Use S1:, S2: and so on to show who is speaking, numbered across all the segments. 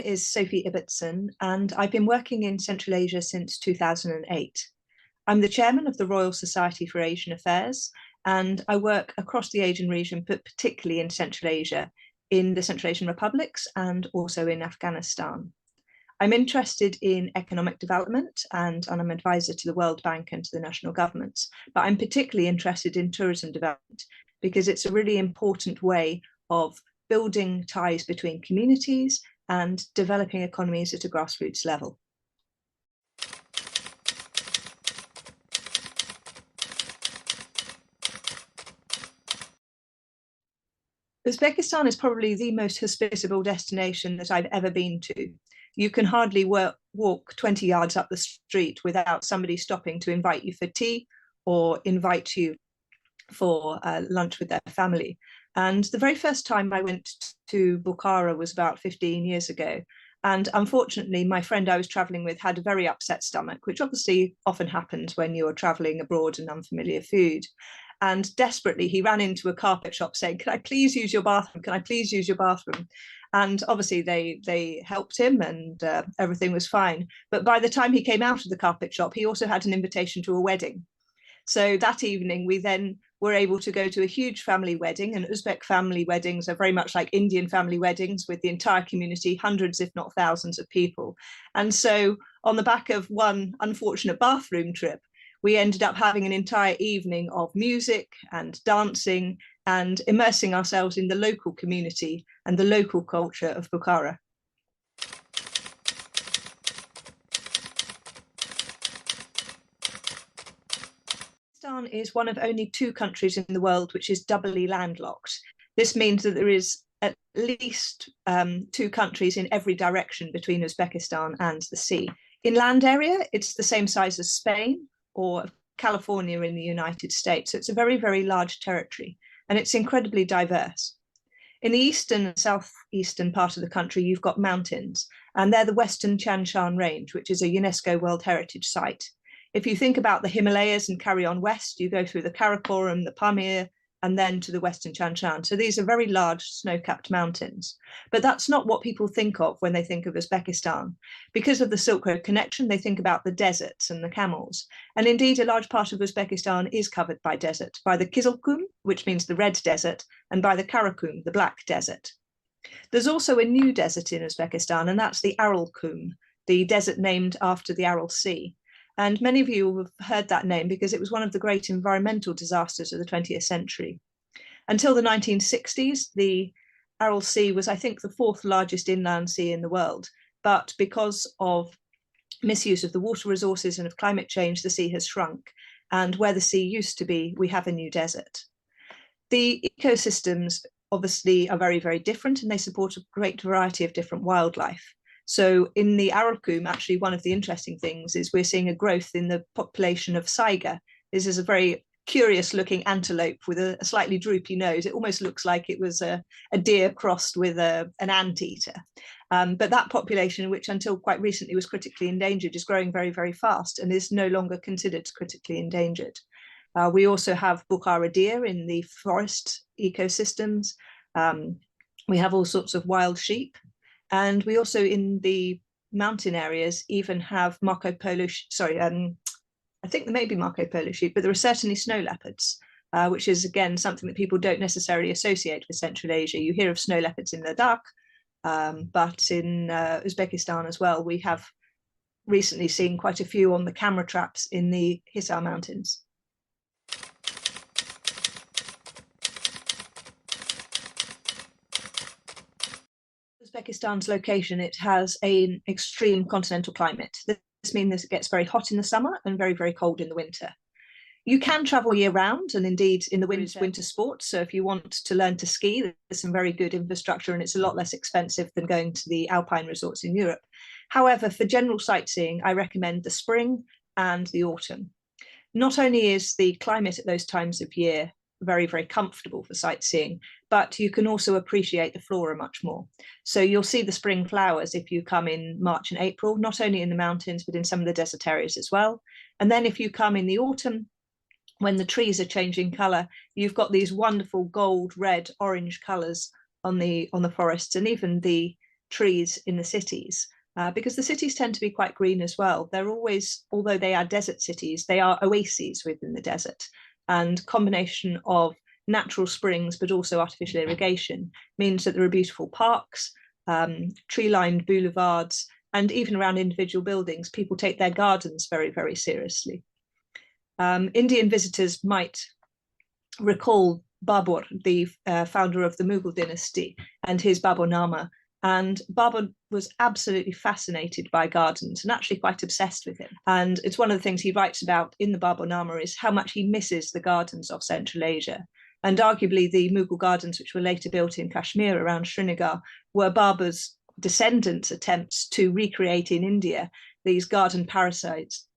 S1: name is Sophie Ibbotson, and I've been working in Central Asia since 2008. I'm the chairman of the Royal Society for Asian Affairs, and I work across the Asian region, but particularly in Central Asia, in the Central Asian republics and also in Afghanistan. I'm interested in economic development and I'm an advisor to the World Bank and to the national governments, but I'm particularly interested in tourism development because it's a really important way of building ties between communities and developing economies at a grassroots level. Uzbekistan is probably the most hospitable destination that I've ever been to. You can hardly walk 20 yards up the street without somebody stopping to invite you for tea or invite you for lunch with their family. And the very first time I went to Bukhara was about 15 years ago. And unfortunately, my friend I was traveling with had a very upset stomach, which obviously often happens when you're traveling abroad and unfamiliar food. And desperately, he ran into a carpet shop saying, "Can I please use your bathroom? Can I please use your bathroom?" And obviously they helped him and everything was fine. But by the time he came out of the carpet shop, he also had an invitation to a wedding. So that evening, we then were able to go to a huge family wedding, and Uzbek family weddings are very much like Indian family weddings with the entire community, hundreds, if not thousands of people. And so on the back of one unfortunate bathroom trip, we ended up having an entire evening of music and dancing and immersing ourselves in the local community and the local culture of Bukhara. Uzbekistan is one of only 2 countries in the world which is doubly landlocked. This means that there is at least 2 countries in every direction between Uzbekistan and the sea. In land area, it's the same size as Spain or California in the United States. So it's a very, very large territory, and it's incredibly diverse. In the eastern and southeastern part of the country, you've got mountains, and they're the Western Tian Shan Range, which is a UNESCO World Heritage Site. If you think about the Himalayas and carry on west, you go through the Karakoram, the Pamir, and then to the Western Tian Shan. So these are very large snow-capped mountains. But that's not what people think of when they think of Uzbekistan. Because of the Silk Road connection, they think about the deserts and the camels. And indeed, a large part of Uzbekistan is covered by desert, by the Kizilkum, which means the red desert, and by the Karakum, the black desert. There's also a new desert in Uzbekistan, and that's the Aralkum, the desert named after the Aral Sea. And many of you have heard that name because it was one of the great environmental disasters of the 20th century. Until the 1960s, the Aral Sea was, I think, the 4th largest inland sea in the world. But because of misuse of the water resources and of climate change, the sea has shrunk. And where the sea used to be, we have a new desert. The ecosystems obviously are very, very different, and they support a great variety of different wildlife. So in the Aralkum, actually, one of the interesting things is we're seeing a growth in the population of saiga. This is a very curious looking antelope with a slightly droopy nose. It almost looks like it was a deer crossed with an anteater. But that population, which until quite recently was critically endangered, is growing very, very fast and is no longer considered critically endangered. We also have Bukhara deer in the forest ecosystems. We have all sorts of wild sheep. And we also, in the mountain areas, even have Marco Polo, I think there may be Marco Polo sheep, but there are certainly snow leopards, which is, again, something that people don't necessarily associate with Central Asia. You hear of snow leopards in Ladakh, but in Uzbekistan as well, we have recently seen quite a few on the camera traps in the Hisar Mountains. Uzbekistan's location, it has an extreme continental climate. This means it gets very hot in the summer and very, very cold in the winter. You can travel year round, and indeed in the winter sports. So if you want to learn to ski, there's some very good infrastructure and it's a lot less expensive than going to the alpine resorts in Europe. However, for general sightseeing, I recommend the spring and the autumn. Not only is the climate at those times of year very, very comfortable for sightseeing, but you can also appreciate the flora much more. So you'll see the spring flowers if you come in March and April, not only in the mountains, but in some of the desert areas as well. And then if you come in the autumn, when the trees are changing colour, you've got these wonderful gold, red, orange colours on the forests, and even the trees in the cities, because the cities tend to be quite green as well. They're always, although they are desert cities, they are oases within the desert. And combination of natural springs, but also artificial irrigation, means that there are beautiful parks, tree-lined boulevards, and even around individual buildings, people take their gardens very, very seriously. Indian visitors might recall Babur, the founder of the Mughal dynasty, and his Baburnama. And Babur was absolutely fascinated by gardens and actually quite obsessed with him. And it's one of the things he writes about in the Baburnama is how much he misses the gardens of Central Asia. And arguably the Mughal gardens, which were later built in Kashmir around Srinagar, were Babur's descendants' attempts to recreate in India these garden parasites,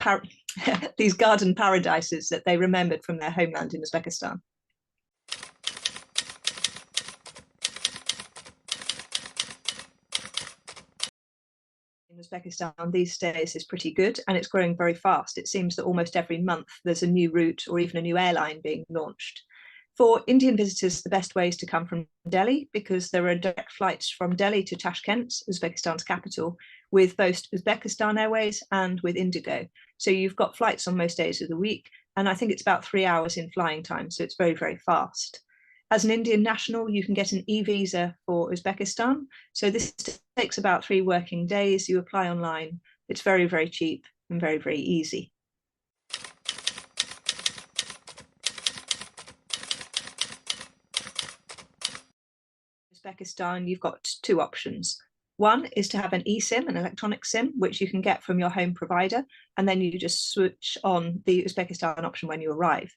S1: these garden paradises that they remembered from their homeland in Uzbekistan. In Uzbekistan these days is pretty good, and it's growing very fast. It seems that almost every month there's a new route or even a new airline being launched. For Indian visitors, the best way is to come from Delhi, because there are direct flights from Delhi to Tashkent, Uzbekistan's capital, with both Uzbekistan Airways and with Indigo. So you've got flights on most days of the week, and I think it's about 3 hours in flying time, so it's very, very fast. As an Indian national, you can get an e-visa for Uzbekistan. So this takes about 3 working days. You apply online. It's very, very cheap and very, very easy. Uzbekistan, you've got 2 options. One is to have an eSIM, an electronic SIM, which you can get from your home provider, and then you just switch on the Uzbekistan option when you arrive.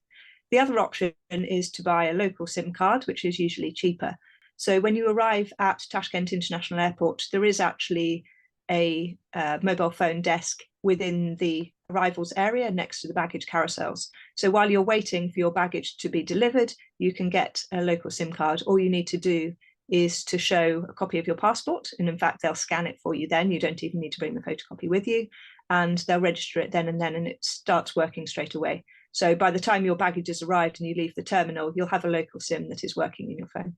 S1: The other option is to buy a local SIM card, which is usually cheaper. So when you arrive at Tashkent International Airport, there is actually a mobile phone desk within the arrivals area next to the baggage carousels. So while you're waiting for your baggage to be delivered, you can get a local SIM card. All you need to do is to show a copy of your passport, and in fact they'll scan it for you then. You don't even need to bring the photocopy with you, and they'll register it then and then, and it starts working straight away. So by the time your baggage has arrived and you leave the terminal, you'll have a local SIM that is working in your phone.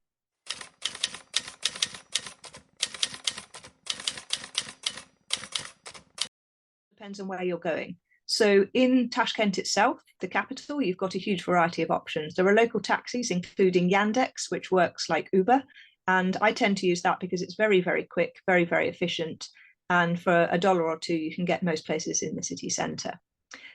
S1: Depends on where you're going. So in Tashkent itself, the capital, you've got a huge variety of options. There are local taxis, including Yandex, which works like Uber. And I tend to use that because it's very, very quick, very, very efficient. And for $1 or 2, you can get most places in the city centre.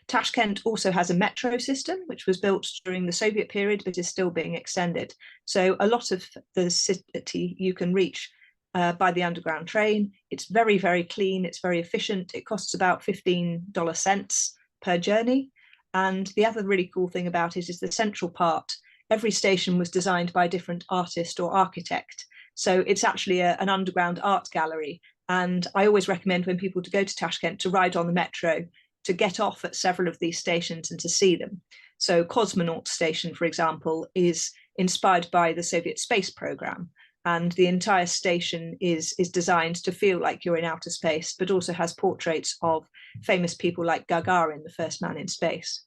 S1: Tashkent also has a metro system, which was built during the Soviet period, but is still being extended. So a lot of the city you can reach by the underground train. It's very, very clean. It's very efficient. It costs about 15 cents per journey. And the other really cool thing about it is the central part. Every station was designed by a different artist or architect. So it's actually an underground art gallery. And I always recommend when people to go to Tashkent to ride on the metro, to get off at several of these stations and to see them. So Cosmonaut Station, for example, is inspired by the Soviet space program. And the entire station is designed to feel like you're in outer space, but also has portraits of famous people like Gagarin, the first man in space.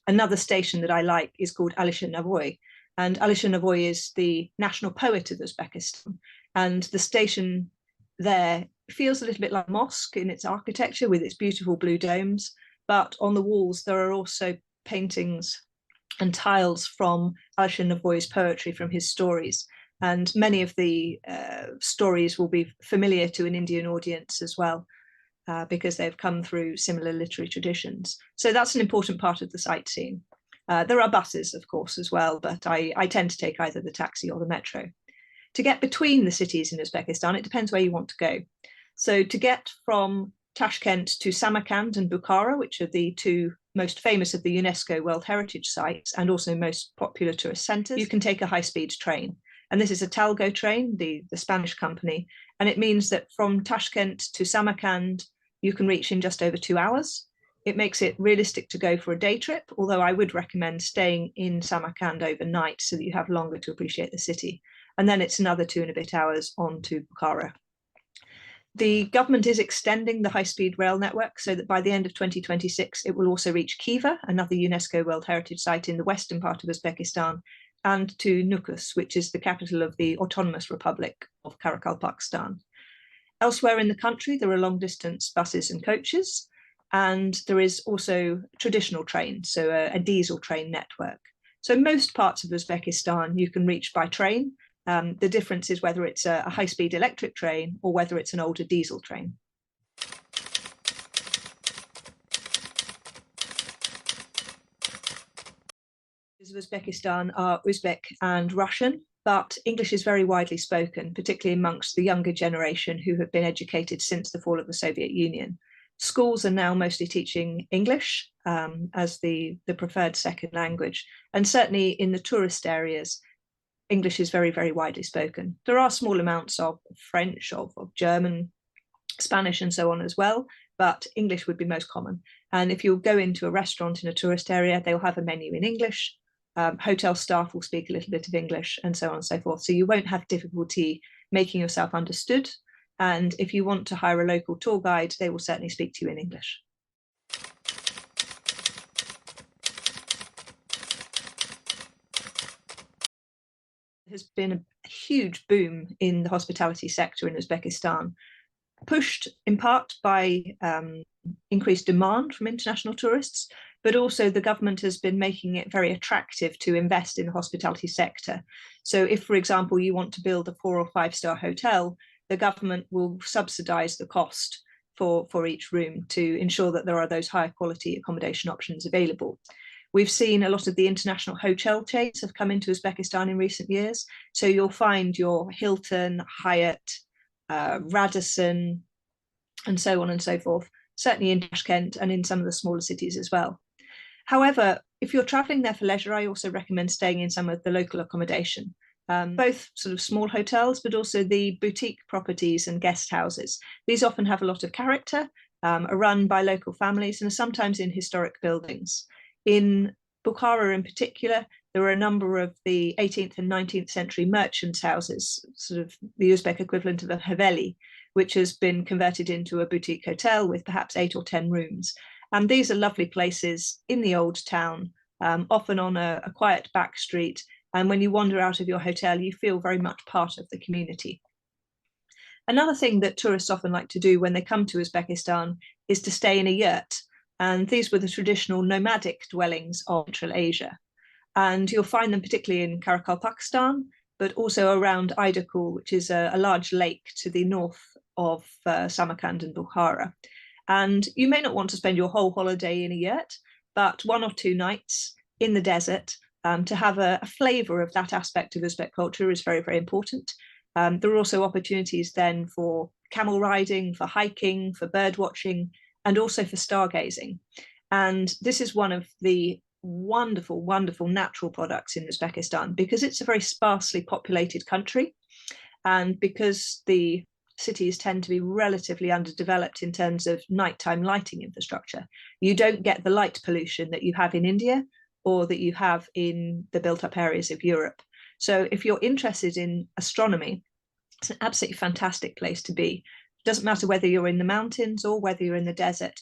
S1: Another station that I like is called Alisher Navoy. And Alisher Navoy is the national poet of Uzbekistan. And the station there feels a little bit like a mosque in its architecture with its beautiful blue domes. But on the walls, there are also paintings and tiles from Alisher Navoy's poetry, from his stories. And many of the stories will be familiar to an Indian audience as well, because they've come through similar literary traditions. So that's an important part of the sightseeing. There are buses, of course, as well, but I tend to take either the taxi or the metro. To get between the cities in Uzbekistan, it depends where you want to go. So to get from Tashkent to Samarkand and Bukhara, which are the 2 most famous of the UNESCO World Heritage Sites and also most popular tourist centres, you can take a high-speed train. And this is a Talgo train, the Spanish company. And it means that from Tashkent to Samarkand, you can reach in just over 2 hours. It makes it realistic to go for a day trip, although I would recommend staying in Samarkand overnight so that you have longer to appreciate the city. And then it's another 2 and a bit hours on to Bukhara. The government is extending the high-speed rail network so that by the end of 2026, it will also reach Khiva, another UNESCO World Heritage Site in the western part of Uzbekistan, and to Nukus, which is the capital of the Autonomous Republic of Karakalpakstan. Elsewhere in the country, there are long distance buses and coaches, and there is also traditional trains, so a diesel train network. So most parts of Uzbekistan you can reach by train. The difference is whether it's a high-speed electric train or whether it's an older diesel train. Uzbekistan are Uzbek and Russian, but English is very widely spoken, particularly amongst the younger generation who have been educated since the fall of the Soviet Union. Schools are now mostly teaching English as the preferred second language, and certainly in the tourist areas, English is very, very widely spoken. There are small amounts of French, of German, Spanish, and so on as well, but English would be most common. And if you go into a restaurant in a tourist area, they'll have a menu in English. Hotel staff will speak a little bit of English, and so on and so forth. So you won't have difficulty making yourself understood. And if you want to hire a local tour guide, they will certainly speak to you in English. There's been a huge boom in the hospitality sector in Uzbekistan, pushed in part by increased demand from international tourists, but also the government has been making it very attractive to invest in the hospitality sector. So if, for example, you want to build a 4- or 5-star hotel, the government will subsidize the cost for each room to ensure that there are those higher quality accommodation options available. We've seen a lot of the international hotel chains have come into Uzbekistan in recent years. So you'll find your Hilton, Hyatt, Radisson, and so on and so forth, certainly in Tashkent and in some of the smaller cities as well. However, if you're traveling there for leisure, I also recommend staying in some of the local accommodation, both sort of small hotels, but also the boutique properties and guest houses. These often have a lot of character, are run by local families, and are sometimes in historic buildings. In Bukhara in particular, there are a number of the 18th and 19th century merchants' houses, sort of the Uzbek equivalent of a haveli, which has been converted into a boutique hotel with perhaps 8 or 10 rooms. And these are lovely places in the old town, often on a quiet back street. And when you wander out of your hotel, you feel very much part of the community. Another thing that tourists often like to do when they come to Uzbekistan is to stay in a yurt. And these were the traditional nomadic dwellings of Central Asia. And you'll find them particularly in Karakalpakstan, but also around Aydakul, which is a large lake to the north of Samarkand and Bukhara. And you may not want to spend your whole holiday in a yurt, but 1 or 2 nights in the desert to have a flavour of that aspect of Uzbek culture is very, very important. There are also opportunities then for camel riding, for hiking, for bird watching, and also for stargazing. And this is one of the wonderful, wonderful natural products in Uzbekistan because it's a very sparsely populated country, and because the cities tend to be relatively underdeveloped in terms of nighttime lighting infrastructure. You don't get the light pollution that you have in India or that you have in the built-up areas of Europe. So if you're interested in astronomy, it's an absolutely fantastic place to be. It doesn't matter whether you're in the mountains or whether you're in the desert.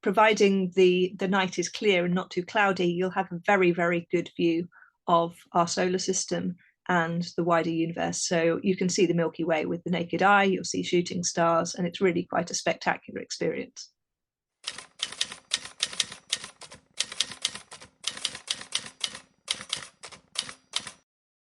S1: Providing the night is clear and not too cloudy, you'll have a very, very good view of our solar system and the wider universe. So you can see the Milky Way with the naked eye, you'll see shooting stars, and it's really quite a spectacular experience.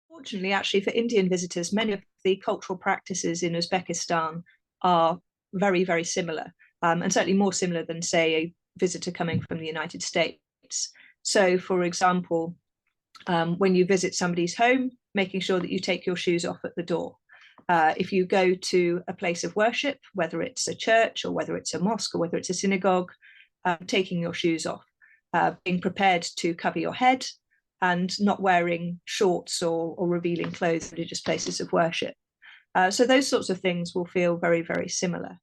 S1: Fortunately, actually, for Indian visitors, many of the cultural practices in Uzbekistan are very, very similar, and certainly more similar than, say, a visitor coming from the United States. So, for example, when you visit somebody's home, making sure that you take your shoes off at the door. If you go to a place of worship, whether it's a church or whether it's a mosque or whether it's a synagogue, taking your shoes off, being prepared to cover your head, and not wearing shorts or revealing clothes in religious places of worship. So those sorts of things will feel very, very similar.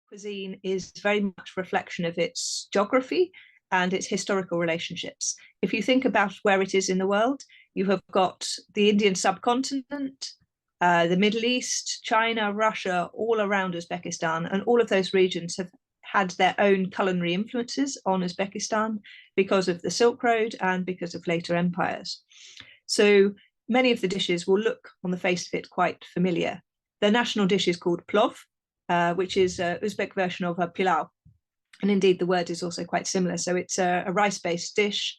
S1: Cuisine is very much a reflection of its geography and its historical relationships. If you think about where it is in the world, you have got the Indian subcontinent, the Middle East, China, Russia, all around Uzbekistan, and all of those regions have had their own culinary influences on Uzbekistan because of the Silk Road and because of later empires. So many of the dishes will look on the face of it quite familiar. Their national dish is called plov, which is an Uzbek version of a pilau. And indeed, the word is also quite similar. So it's a rice-based dish,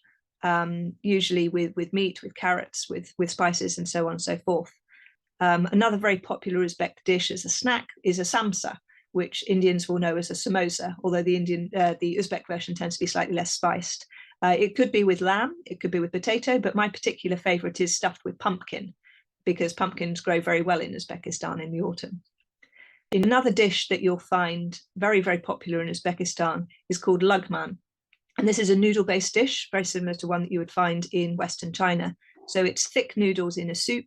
S1: usually with meat, with carrots, with spices, and so on and so forth. Another very popular Uzbek dish as a snack is a samsa, which Indians will know as a samosa, although the Uzbek version tends to be slightly less spiced. It could be with lamb, it could be with potato, but my particular favorite is stuffed with pumpkin, because pumpkins grow very well in Uzbekistan in the autumn. In another dish that you'll find very, very popular in Uzbekistan is called lagman. And this is a noodle-based dish, very similar to one that you would find in Western China. So it's thick noodles in a soup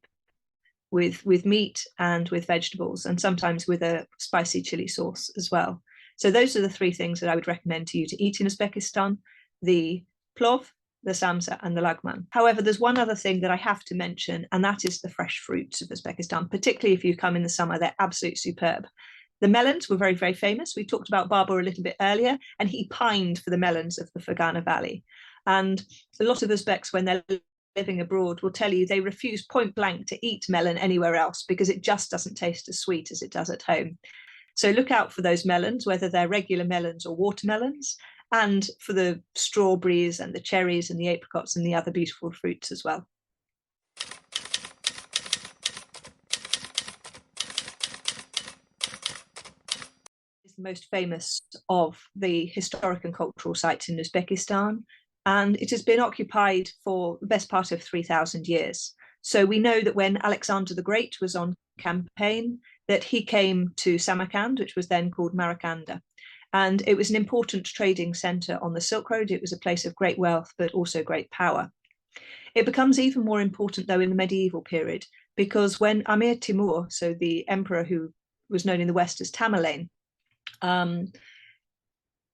S1: with meat and with vegetables, and sometimes with a spicy chili sauce as well. So those are the three things that I would recommend to you to eat in Uzbekistan: the plov, the samsa, and the lagman. However, there's one other thing that I have to mention, and that is the fresh fruits of Uzbekistan, particularly if you come in the summer. They're absolutely superb. The melons were very, very famous. We talked about Babur a little bit earlier, and he pined for the melons of the Fergana Valley. And a lot of Uzbeks, when they're living abroad, will tell you they refuse point blank to eat melon anywhere else because it just doesn't taste as sweet as it does at home. So look out for those melons, whether they're regular melons or watermelons, and for the strawberries and the cherries and the apricots and the other beautiful fruits as well. It's the most famous of the historic and cultural sites in Uzbekistan, and it has been occupied for the best part of 3,000 years. So we know that when Alexander the Great was on campaign, that he came to Samarkand, which was then called Marakanda. And it was an important trading center on the Silk Road. It was a place of great wealth, but also great power. It becomes even more important, though, in the medieval period, because when Amir Timur, so the emperor who was known in the West as Tamerlane,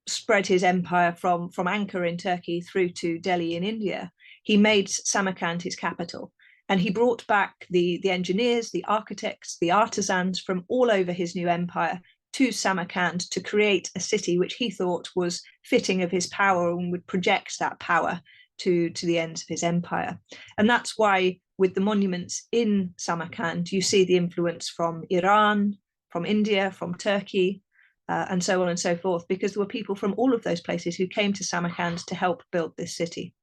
S1: spread his empire from Ankara in Turkey through to Delhi in India, he made Samarkand his capital. And he brought back the engineers, the architects, the artisans from all over his new empire to Samarkand to create a city which he thought was fitting of his power and would project that power to the ends of his empire. And that's why with the monuments in Samarkand, you see the influence from Iran, from India, from Turkey, and so on and so forth, because there were people from all of those places who came to Samarkand to help build this city.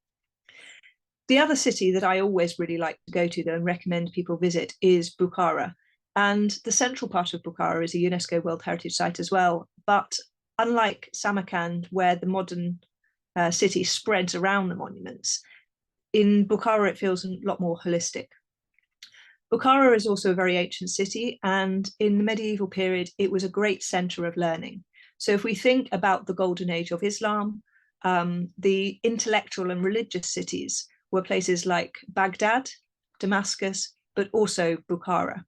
S1: The other city that I always really like to go to, though, and recommend people visit is Bukhara. And the central part of Bukhara is a UNESCO World Heritage Site as well. But unlike Samarkand, where the modern city spreads around the monuments, in Bukhara it feels a lot more holistic. Bukhara is also a very ancient city, and in the medieval period, it was a great center of learning. So if we think about the golden age of Islam, the intellectual and religious cities were places like Baghdad, Damascus, but also Bukhara.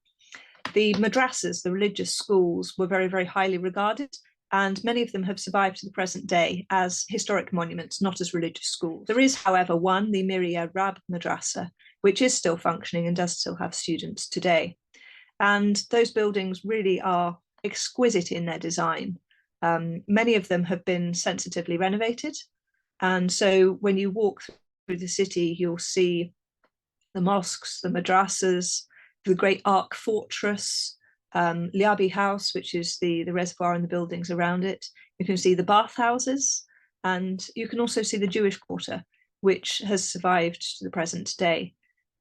S1: The madrasas, the religious schools, were very, very highly regarded, and many of them have survived to the present day as historic monuments, not as religious schools. There is, however, one, the Miria Rab Madrasa, which is still functioning and does still have students today. And those buildings really are exquisite in their design. Many of them have been sensitively renovated. And so when you walk through the city, you'll see the mosques, the madrasas, the great Ark Fortress, Liabi House, which is the reservoir and the buildings around it. You can see the bathhouses, and you can also see the Jewish quarter, which has survived to the present day.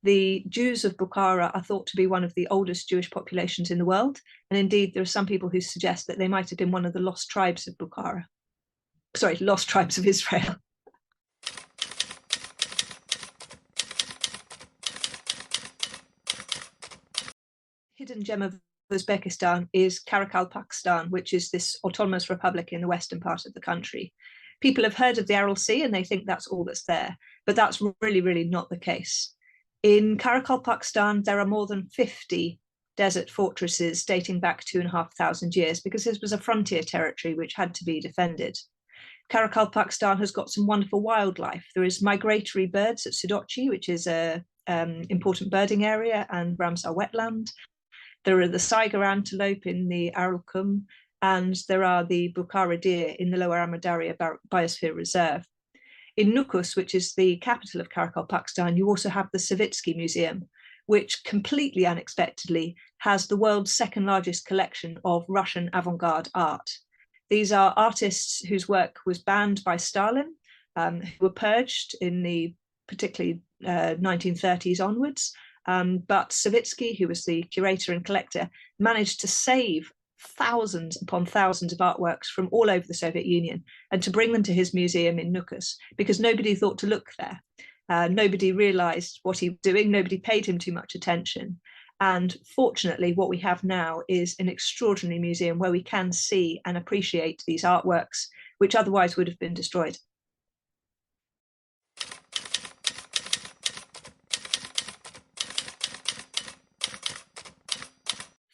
S1: The Jews of Bukhara are thought to be one of the oldest Jewish populations in the world, and indeed there are some people who suggest that they might have been one of the lost tribes of Bukhara. Sorry, lost tribes of Israel. Hidden gem of Uzbekistan is Karakalpakstan, which is this autonomous republic in the western part of the country. People have heard of the Aral Sea and they think that's all that's there, but that's really, really not the case. In Karakalpakstan, there are more than 50 desert fortresses dating back 2,500 years, because this was a frontier territory which had to be defended. Karakalpakstan has got some wonderful wildlife. There is migratory birds at Sudochi, which is an important birding area, and Ramsar wetland. There are the Saiga antelope in the Aralkum, and there are the Bukhara deer in the Lower Amudarya Biosphere Reserve. In Nukus, which is the capital of Karakol, Pakistan, you also have the Savitsky Museum, which completely unexpectedly has the world's second largest collection of Russian avant-garde art. These are artists whose work was banned by Stalin, who were purged in the particularly 1930s onwards. But Savitsky, who was the curator and collector, managed to save thousands upon thousands of artworks from all over the Soviet Union and to bring them to his museum in Nukus, because nobody thought to look there. Nobody realized what he was doing. Nobody paid him too much attention. And fortunately, what we have now is an extraordinary museum where we can see and appreciate these artworks, which otherwise would have been destroyed.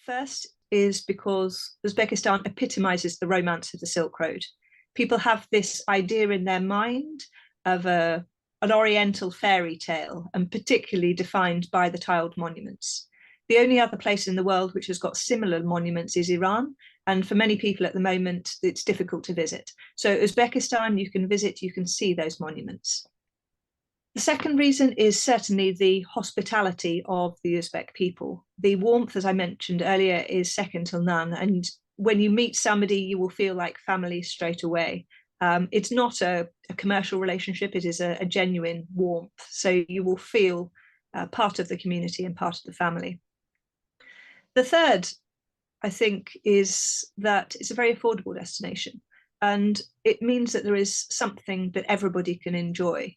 S1: First is because Uzbekistan epitomizes the romance of the Silk Road. People have this idea in their mind of an oriental fairy tale, and particularly defined by the tiled monuments. The only other place in the world which has got similar monuments is Iran, and for many people at the moment, it's difficult to visit. So Uzbekistan, you can visit, you can see those monuments. The second reason is certainly the hospitality of the Uzbek people. The warmth, as I mentioned earlier, is second to none. And when you meet somebody, you will feel like family straight away. It's not a commercial relationship, it is a genuine warmth. So you will feel part of the community and part of the family. The third, I think, is that it's a very affordable destination. And it means that there is something that everybody can enjoy.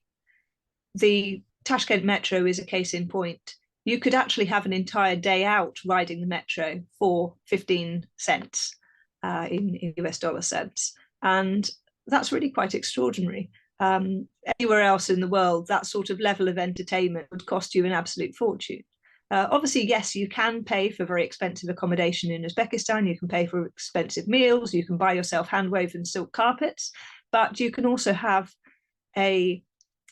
S1: The Tashkent Metro is a case in point. You could actually have an entire day out riding the metro for 15 cents in US dollar cents. And that's really quite extraordinary. Anywhere else in the world, that sort of level of entertainment would cost you an absolute fortune. Obviously, yes, you can pay for very expensive accommodation in Uzbekistan. You can pay for expensive meals. You can buy yourself hand-woven silk carpets. But you can also have a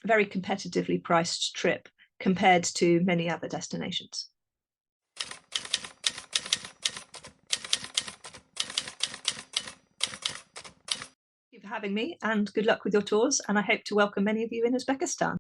S1: very competitively priced trip compared to many other destinations. Thank you for having me, and good luck with your tours, and I hope to welcome many of you in Uzbekistan.